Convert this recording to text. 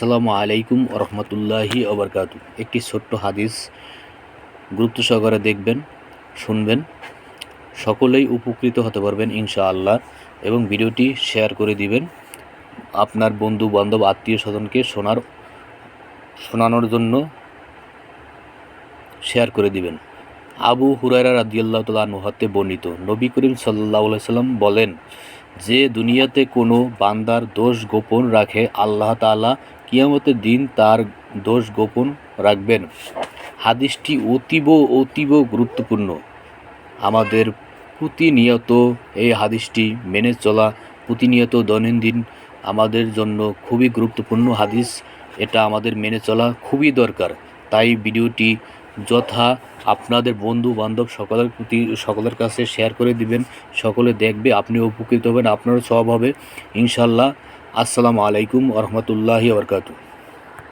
আসসালামু আলাইকুম রহমতুল্লাহি ওবরকাতু। একটি ছোট্ট হাদিস গুরুত্ব সহকারে দেখবেন, শুনবেন, সকলেই উপকৃত হতে পারবেন ইনশাআল্লাহ। এবং ভিডিওটি শেয়ার করে দিবেন আপনার বন্ধু বান্ধব আত্মীয় স্বজনকে শোনানোর জন্য শেয়ার করে দিবেন। আবু হুরায়রা রাদিয়াল্লাহু তাআলা আনহু হতে বর্ণিত, নবী করিম সাল্লাল্লাহু আলাইহি সাল্লাম বলেন, যে দুনিয়াতে কোনো বান্দার দোষ গোপন রাখে, আল্লাহ তাআলা কিয়ামতের দিন তার দোষ গোপন রাখবেন। হাদিসটি অতীব গুরুত্বপূর্ণ। আমাদের প্রতিনিয়ত এই হাদিসটি মেনে চলা, প্রতিনিয়ত দৈনন্দিন আমাদের জন্য খুবই গুরুত্বপূর্ণ হাদিস। এটা আমাদের মেনে চলা খুবই দরকার। তাই ভিডিওটি যথা আপনাদের বন্ধু বান্ধব সকলের কাছে শেয়ার করে দিবেন। সকলে দেখবে, আপনি উপকৃত হবেন, আপনারও সওয়াব হবে ইনশাল্লাহ। আসসালামু আলাইকুম ওয়া রাহমাতুল্লাহি ওয়া বারাকাতুহু।